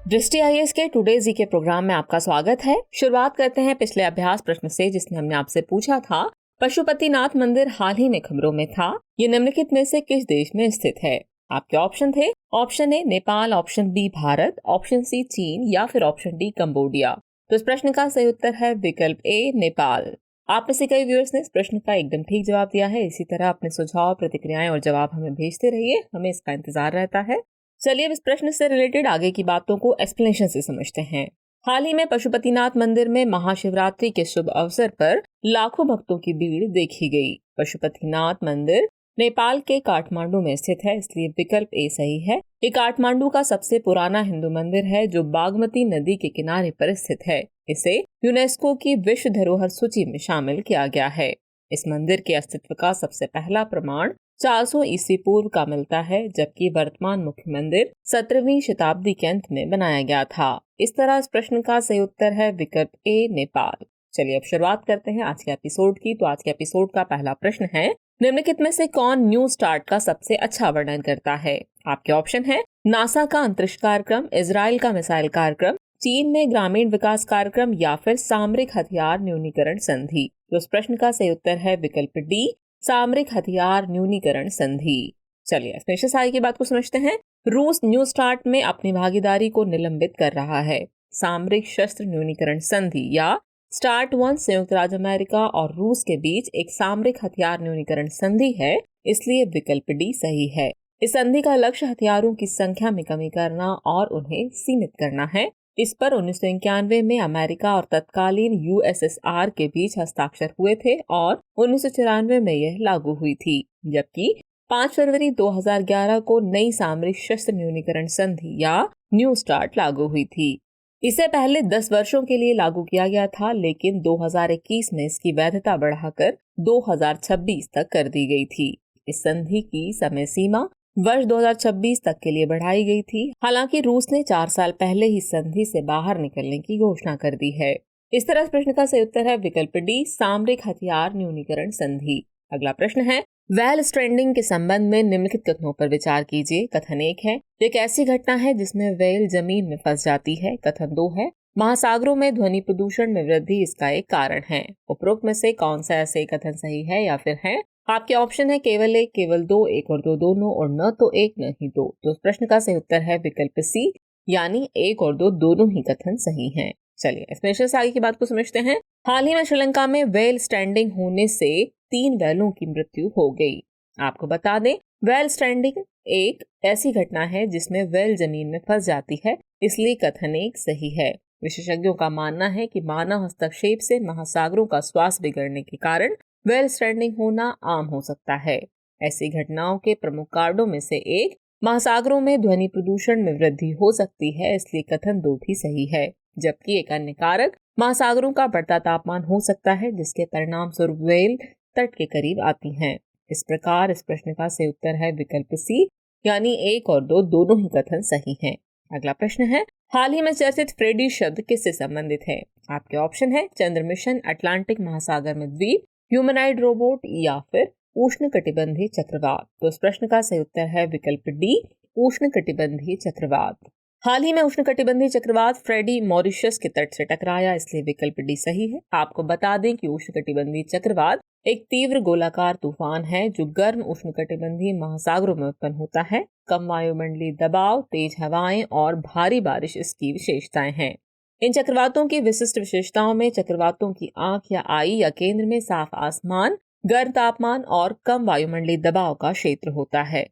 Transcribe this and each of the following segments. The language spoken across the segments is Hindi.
दृष्टि आईएएस के टुडे जी के प्रोग्राम में आपका स्वागत है। शुरुआत करते हैं पिछले अभ्यास प्रश्न से, जिसमें हमने आपसे पूछा था पशुपतिनाथ मंदिर हाल ही में खबरों में था। ये निम्नलिखित में से किस देश में स्थित है? आपके ऑप्शन थे option A Nepal, option B Bharat, option C चीन या फिर ऑप्शन डी कंबोडिया। तो इस प्रश्न का सही उत्तर है विकल्प ए नेपाल। आप में से कई व्यूअर्स ने इस प्रश्न का एकदम ठीक जवाब दिया है। इसी तरह अपने सुझाव, प्रतिक्रियाएं और जवाब हमें भेजते रहिए, हमें इसका इंतजार रहता है। चलिए अब इस प्रश्न से रिलेटेड आगे की बातों को एक्सप्लेनेशन से समझते हैं। हाल ही में पशुपतिनाथ मंदिर में महाशिवरात्रि के शुभ अवसर पर लाखों भक्तों की भीड़ देखी गई। पशुपतिनाथ मंदिर नेपाल के काठमांडू में स्थित है, इसलिए विकल्प ए सही है। ये काठमांडू का सबसे पुराना हिंदू मंदिर है जो बागमती नदी के किनारे पर स्थित है। इसे यूनेस्को की विश्व धरोहर सूची में शामिल किया गया है। इस मंदिर के अस्तित्व का सबसे पहला प्रमाण 400 ईस्वी पूर्व का मिलता है, जबकि वर्तमान मुख्य मंदिर 17वीं शताब्दी के अंत में बनाया गया था। इस तरह इस प्रश्न का सही उत्तर है विकल्प ए नेपाल। चलिए अब शुरुआत करते हैं आज के एपिसोड की। तो आज के एपिसोड का पहला प्रश्न है, निम्नलिखित में से कौन न्यू स्टार्ट का सबसे अच्छा वर्णन करता है? आपके ऑप्शन है नासा का अंतरिक्ष कार्यक्रम, इजराइल का मिसाइल कार्यक्रम, चीन में ग्रामीण विकास कार्यक्रम या फिर सामरिक हथियार न्यूनीकरण संधि। तो इस प्रश्न का सही उत्तर है विकल्प डी, सामरिक हथियार न्यूनीकरण संधि। चलिए एक्सप्लेनेशन से आगे की बात को समझते हैं। रूस न्यू स्टार्ट में अपनी भागीदारी को निलंबित कर रहा है। सामरिक शस्त्र न्यूनीकरण संधि या स्टार्ट 1 संयुक्त राज्य अमेरिका और रूस के बीच एक सामरिक हथियार न्यूनीकरण संधि है, इसलिए विकल्प डी सही है। इस संधि का लक्ष्य हथियारों की संख्या में कमी करना और उन्हें सीमित करना है। इस पर 1991 में अमेरिका और तत्कालीन यूएसएसआर के बीच हस्ताक्षर हुए थे और 1994 में यह लागू हुई थी, जबकि 5 फरवरी 2011 को नई सामरिक शस्त्र न्यूनीकरण संधि या न्यू स्टार्ट लागू हुई थी। इसे पहले 10 वर्षों के लिए लागू किया गया था, लेकिन 2021 में इसकी वैधता बढ़ाकर 2026 तक कर दी गई थी। इस संधि की समय सीमा वर्ष 2026 तक के लिए बढ़ाई गई थी। हालांकि रूस ने 4 साल पहले ही संधि से बाहर निकलने की घोषणा कर दी है। इस तरह इस प्रश्न का सही उत्तर है विकल्प डी, सामरिक हथियार न्यूनीकरण संधि। अगला प्रश्न है, व्हेल स्ट्रैंडिंग के संबंध में निम्नलिखित कथनों पर विचार कीजिए। कथन 1 है, एक ऐसी घटना है जिसमें व्हेल जमीन में फंस जाती है। कथन 2 है, महासागरों में ध्वनि प्रदूषण में वृद्धि इसका एक कारण है। उपरोक्त में से कौन सा ऐसे कथन सही है या फिर है? आपके ऑप्शन है केवल एक, केवल दो, एक और दो दोनों, और न तो एक न ही दो। तो इस प्रश्न का सही उत्तर है विकल्प सी, यानी एक और दो दोनों ही कथन सही हैं। चलिए एक्सप्लेनेशन से आगे की बात को समझते हैं। हाल ही में श्रीलंका में व्हेल स्ट्रैंडिंग होने से 3 व्हेलों की मृत्यु हो गई। आपको बता दें, व्हेल स्ट्रैंडिंग एक ऐसी घटना है जिसमें व्हेल जमीन में फंस जाती है, इसलिए कथन 1 सही है। विशेषज्ञों का मानना है कि मानव हस्तक्षेप से महासागरों का स्वास्थ्य बिगड़ने के कारण व्हेल स्ट्रैंडिंग होना आम हो सकता है। ऐसी घटनाओं के प्रमुख कारणों में से एक महासागरों में ध्वनि प्रदूषण में वृद्धि हो सकती है, इसलिए कथन 2 भी सही है। जबकि एक अन्य कारक महासागरों का बढ़ता तापमान हो सकता है, जिसके परिणाम स्वरूप व्हेल तट के करीब आती हैं। इस प्रकार इस प्रश्न का सही उत्तर है विकल्प सी, यानी 1 और 2 दोनों ही कथन सही हैं। अगला प्रश्न है, हाल ही में चर्चित फ्रेडी शब्द किससे संबंधित है? आपके ऑप्शन है चंद्र मिशन, अटलांटिक महासागर में द्वीप, ह्यूमनाइड रोबोट या फिर उष्णकटिबंधीय चक्रवात। तो इस प्रश्न का सही उत्तर है विकल्प डी, उष्णकटिबंधीय चक्रवात। हाल ही में उष्णकटिबंधीय चक्रवात फ्रेडी मॉरिशस के तट से टकराया, इसलिए विकल्प डी सही है। आपको बता दें कि उष्णकटिबंधीय चक्रवात एक तीव्र गोलाकार तूफान है जो गर्म उष्णकटिबंधीय महासागरों में उत्पन्न होता है। कम वायुमंडलीय दबाव, तेज हवाएं और भारी बारिश इसकी विशेषताएं हैं। इन चक्रवातों की विशिष्ट विशेषताओं में चक्रवातों की आंख या आई या केंद्र में साफ आसमान, गर्म तापमान और कम वायुमंडलीय दबाव का क्षेत्र होता है।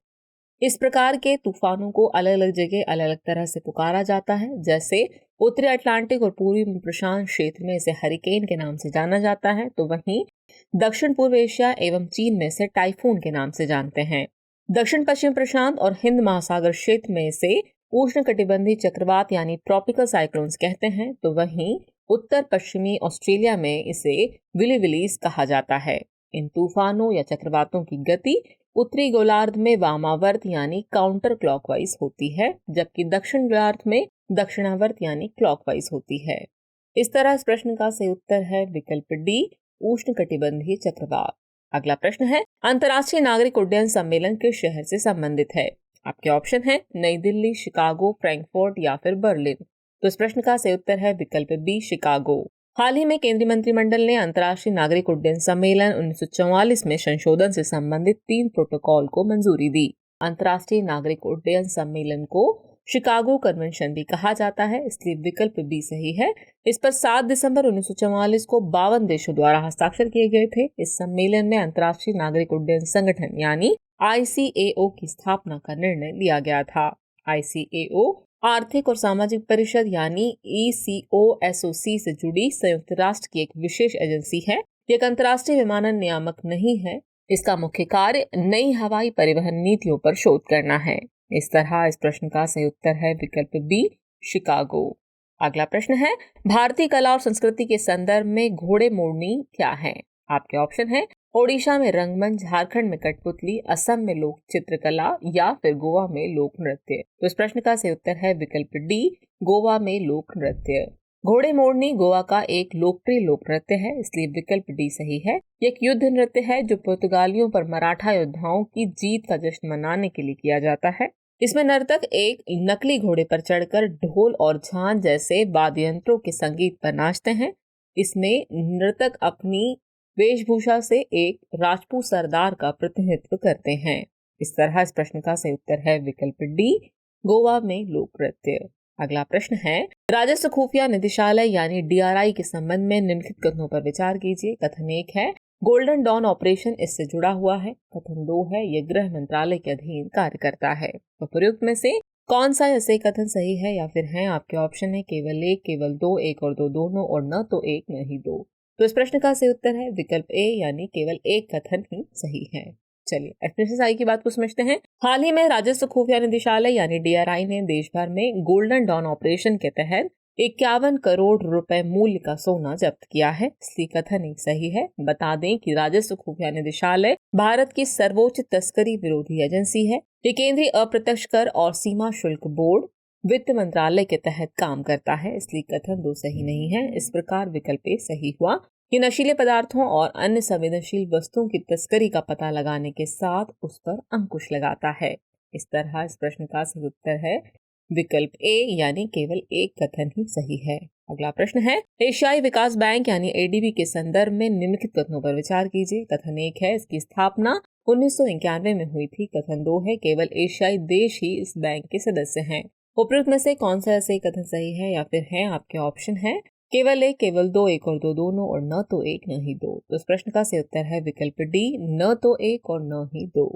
इस प्रकार के तूफानों को अलग अलग जगह अलग अलग तरह से पुकारा जाता है। जैसे उत्तरी अटलांटिक और पूर्वी प्रशांत क्षेत्र में इसे हरिकेन के नाम से जाना जाता है, तो वहीं दक्षिण पूर्व एशिया एवं चीन में इसे टाइफून के नाम से जानते हैं। दक्षिण पश्चिम प्रशांत और हिंद महासागर क्षेत्र में इसे उष्णकटिबंधीय चक्रवात यानी ट्रॉपिकल साइक्लोन्स कहते हैं, तो वहीं उत्तर पश्चिमी ऑस्ट्रेलिया में इसे विलीविलीज कहा जाता है। इन तूफानों या चक्रवातों की गति उत्तरी गोलार्ध में वामावर्त यानी काउंटर क्लॉकवाइज होती है, जबकि दक्षिण गोलार्ध में दक्षिणावर्त यानी क्लॉकवाइज होती है। इस तरह इस प्रश्न का सही उत्तर है विकल्प डी, उष्णकटिबंधीय चक्रवात। अगला प्रश्न है, अंतर्राष्ट्रीय नागरिक उड्डयन सम्मेलन किस शहर से संबंधित है? आपके ऑप्शन है नई दिल्ली, शिकागो, फ्रैंकफर्ट या फिर बर्लिन। तो इस प्रश्न का सही उत्तर है विकल्प बी, शिकागो। हाल ही में केंद्रीय मंत्रिमंडल ने अंतर्राष्ट्रीय नागरिक उड्डयन सम्मेलन 1944 में संशोधन से संबंधित 3 प्रोटोकॉल को मंजूरी दी। अंतर्राष्ट्रीय नागरिक उड्डयन सम्मेलन को शिकागो कन्वेंशन भी कहा जाता है, इसलिए विकल्प बी सही है। इस पर 7 दिसंबर 1944 को 52 देशों द्वारा हस्ताक्षर किए गए थे। इस सम्मेलन में अंतर्राष्ट्रीय नागरिक उड्डयन संगठन यानी ICAO की स्थापना का निर्णय लिया गया था। ICAO आर्थिक और सामाजिक परिषद यानी ECOSOC से जुड़ी संयुक्त राष्ट्र की एक विशेष एजेंसी है। ये एक अंतर्राष्ट्रीय विमानन नियामक नहीं है। इसका मुख्य कार्य नई हवाई परिवहन नीतियों पर शोध करना है। इस तरह इस प्रश्न का सही उत्तर है विकल्प बी, शिकागो। अगला प्रश्न है, भारतीय कला और संस्कृति के संदर्भ में घोड़े मोड़नी क्या है? आपके ऑप्शन है ओडिशा में रंगमंच, झारखंड में कठपुतली, असम में लोक चित्रकला या फिर गोवा में लोक नृत्य। तो इस प्रश्न का सही उत्तर है विकल्प डी, गोवा में लोक नृत्य। घोड़े मोड़नी गोवा का एक लोकप्रिय लोक नृत्य है, इसलिए विकल्प डी सही है। यह एक युद्ध नृत्य है जो पुर्तगालियों पर मराठा योद्धाओं की जीत का जश्न मनाने के लिए किया जाता है। इसमें नर्तक एक नकली घोड़े पर चढ़कर ढोल और झांझ जैसे वाद्य यंत्रों के संगीत पर नाचते हैं। इसमें नर्तक अपनी वेशभूषा से एक राजपूत सरदार का प्रतिनिधित्व करते हैं। इस तरह इस प्रश्न का सही उत्तर है विकल्प डी, गोवा में लोक नृत्य। अगला प्रश्न है, राजस्व खुफिया निदेशालय यानी DRI के संबंध में निम्नलिखित कथनों पर विचार कीजिए। कथन 1 है गोल्डन डॉन ऑपरेशन इससे जुड़ा हुआ है। कथन 2 है यह गृह मंत्रालय के अधीन कार्य करता है। तो प्रयुक्त में से कौन सा ऐसे कथन सही है या फिर है? आपके ऑप्शन है केवल 1, केवल 2, 1 और 2 दोनों, और न तो 1 न ही 2। तो इस प्रश्न का सही उत्तर है विकल्प ए यानी केवल एक कथन ही सही है। चलिए FSSAI की बात को समझते हैं। हाल ही में राजस्व खुफिया निदेशालय यानी DRI ने देश भर में गोल्डन डॉन ऑपरेशन के तहत 51 करोड़ रुपए मूल्य का सोना जब्त किया है, इसलिए कथन एक सही है। बता दें कि राजस्व खुफिया निदेशालय भारत की सर्वोच्च तस्करी विरोधी एजेंसी है। ये केंद्रीय अप्रत्यक्ष कर और सीमा शुल्क बोर्ड वित्त मंत्रालय के तहत काम करता है, इसलिए कथन 2 सही नहीं है। इस प्रकार विकल्प ए सही हुआ। ये नशीले पदार्थों और अन्य संवेदनशील वस्तुओं की तस्करी का पता लगाने के साथ उस पर अंकुश लगाता है। इस तरह इस प्रश्न का सही उत्तर है विकल्प ए यानी केवल एक कथन ही सही है। अगला प्रश्न है, एशियाई विकास बैंक यानी ADB के संदर्भ में निम्नलिखित कथनों पर विचार कीजिए। कथन 1 है इसकी स्थापना 1991 में हुई थी। कथन 2 है केवल एशियाई देश ही इस बैंक के सदस्य हैं। उपरोक्त में से कौन सा ऐसे कथन सही है या फिर है? आपके ऑप्शन है केवल 1, केवल 2, 1 और 2 दोनों, और न तो 1 न ही 2। तो इस प्रश्न का सही उत्तर है विकल्प डी, न तो 1 और न ही 2।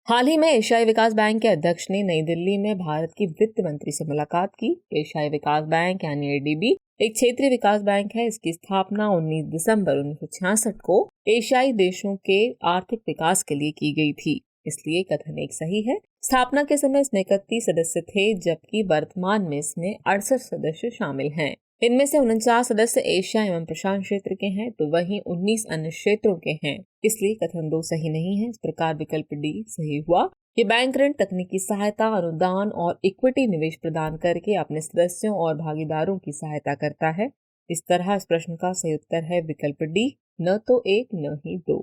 हाल ही में एशियाई विकास बैंक के अध्यक्ष ने नई दिल्ली में भारत की वित्त मंत्री से मुलाकात की। एशियाई विकास बैंक यानी ADB एक क्षेत्रीय विकास बैंक है। इसकी स्थापना 19 दिसंबर 1966 को एशियाई देशों के आर्थिक विकास के लिए की गई थी, इसलिए कथन 1 सही है। स्थापना के समय इसमें 31 सदस्य थे, जबकि वर्तमान में इसमें 68 सदस्य शामिल हैं। इनमें से 49 सदस्य एशिया एवं प्रशांत क्षेत्र के हैं, तो वहीं 19 अन्य क्षेत्रों के हैं, इसलिए कथन 2 सही नहीं है। इस प्रकार विकल्प डी सही हुआ। ये बैंक ऋण, तकनीकी सहायता, अनुदान और इक्विटी निवेश प्रदान करके अपने सदस्यों और भागीदारों की सहायता करता है। इस तरह इस प्रश्न का सही उत्तर है विकल्प डी, न तो 1 न ही 2।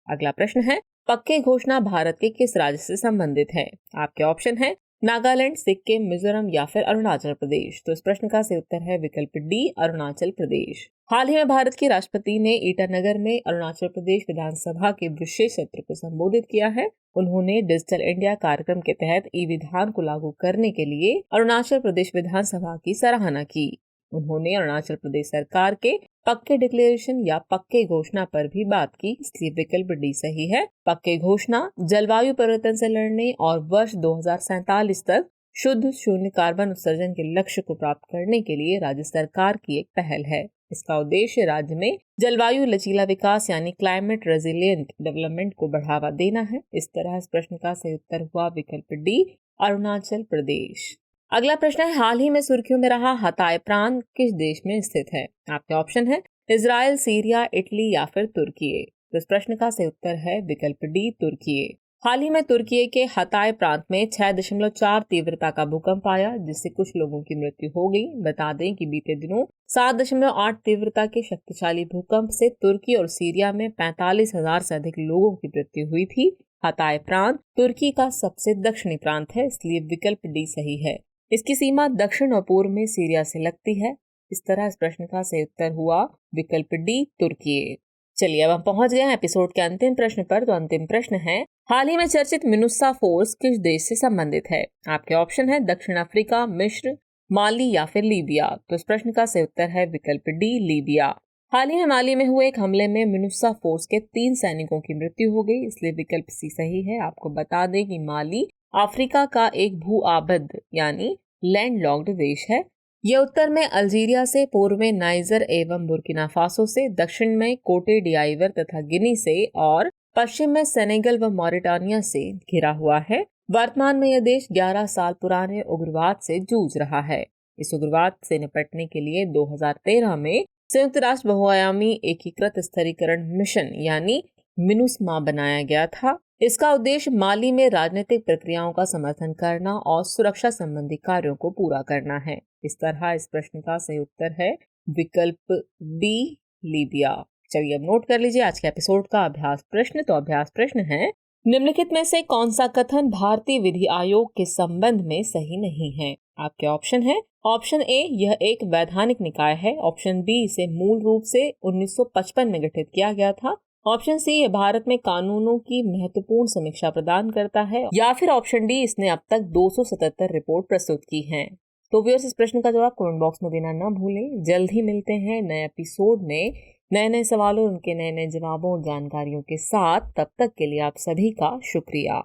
अगला प्रश्न है, पक्के घोषणा भारत के किस राज्य से संबंधित है? आपके ऑप्शन है नागालैंड, सिक्किम, मिजोरम या फिर अरुणाचल प्रदेश। तो इस प्रश्न का सही उत्तर है विकल्प डी, अरुणाचल प्रदेश। हाल ही में भारत के राष्ट्रपति ने ईटानगर में अरुणाचल प्रदेश विधानसभा के विशेष सत्र को संबोधित किया है। उन्होंने डिजिटल इंडिया कार्यक्रम के तहत ई-विधान को लागू करने के लिए अरुणाचल प्रदेश विधानसभा की सराहना की। उन्होंने अरुणाचल प्रदेश सरकार के पक्के डिक्लेरेशन या पक्के घोषणा पर भी बात की, इसलिए विकल्प डी सही है। पक्के घोषणा जलवायु परिवर्तन से लड़ने और वर्ष 2047 तक शुद्ध शून्य कार्बन उत्सर्जन के लक्ष्य को प्राप्त करने के लिए राज्य सरकार की एक पहल है। इसका उद्देश्य राज्य में जलवायु लचीला विकास यानी क्लाइमेट रेजिलिएंट डेवलपमेंट को बढ़ावा देना है। इस तरह इस प्रश्न का सही उत्तर हुआ विकल्प डी, अरुणाचल प्रदेश। अगला प्रश्न है, हाल ही में सुर्खियों में रहा हताय प्रांत किस देश में स्थित है? आपके ऑप्शन है इजराइल, सीरिया, इटली या फिर तुर्की। तो इस प्रश्न का सही उत्तर है विकल्प डी, तुर्की। हाल ही में तुर्की के हताय प्रांत में 6.4 तीव्रता का भूकंप आया, जिससे कुछ लोगों की मृत्यु हो गई। बता दें कि बीते दिनों 7.8 तीव्रता के शक्तिशाली भूकंप से तुर्की और सीरिया में 45,000 से अधिक लोगों की मृत्यु हुई थी। हताय प्रांत तुर्की का सबसे दक्षिणी प्रांत है, इसलिए विकल्प डी सही है। इसकी सीमा दक्षिण और पूर्व में सीरिया से लगती है। इस तरह इस प्रश्न का सही उत्तर हुआ विकल्प डी तुर्की। चलिए अब हम पहुंच गए हैं एपिसोड के अंतिम प्रश्न पर। तो अंतिम प्रश्न है, हाल ही में चर्चित मिनुस्सा फोर्स किस देश से संबंधित है? आपके ऑप्शन है दक्षिण अफ्रीका, मिस्र, माली या फिर लीबिया। तो इस प्रश्न का सही उत्तर है विकल्प डी लीबिया। हाल ही में माली में हुए एक हमले में मिनुस्सा फोर्स के 3 सैनिकों की मृत्यु हो गई, इसलिए विकल्प सी सही है। आपको बता दें कि माली अफ्रीका का एक भू आबद्ध यानी लैंडलॉक्ड देश है। यह उत्तर में अल्जीरिया से, पूर्व में नाइजर एवं बुर्किना फासो से, दक्षिण में कोटे डिआइवर तथा गिनी से और पश्चिम में सेनेगल व मॉरिटानिया से घिरा हुआ है। वर्तमान में यह देश 11 साल पुराने उग्रवाद से जूझ रहा है। इस उग्रवाद से निपटने के लिए 2013 में संयुक्त राष्ट्र बहुआयामी एकीकृत स्थिरीकरण मिशन यानी मिनुस्मा बनाया गया था। इसका उद्देश्य माली में राजनीतिक प्रक्रियाओं का समर्थन करना और सुरक्षा संबंधी कार्यों को पूरा करना है। इस तरह इस प्रश्न का सही उत्तर है विकल्प डी लीबिया। चलिए अब नोट कर लीजिए आज के एपिसोड का अभ्यास प्रश्न। तो अभ्यास प्रश्न है, निम्नलिखित में से कौन सा कथन भारतीय विधि आयोग के संबंध में सही नहीं है? आपके ऑप्शन है, ऑप्शन ए यह एक वैधानिक निकाय है, ऑप्शन बी इसे मूल रूप से 1955 में गठित किया गया था, ऑप्शन सी ये भारत में कानूनों की महत्वपूर्ण समीक्षा प्रदान करता है, या फिर ऑप्शन डी इसने अब तक 277 रिपोर्ट प्रस्तुत की हैं। तो व्यूअर्स इस प्रश्न का जवाब कमेंट बॉक्स में देना न भूलें। जल्द ही मिलते हैं नए एपिसोड में नए नए सवालों, उनके नए नए जवाबों और जानकारियों के साथ। तब तक के लिए आप सभी का शुक्रिया।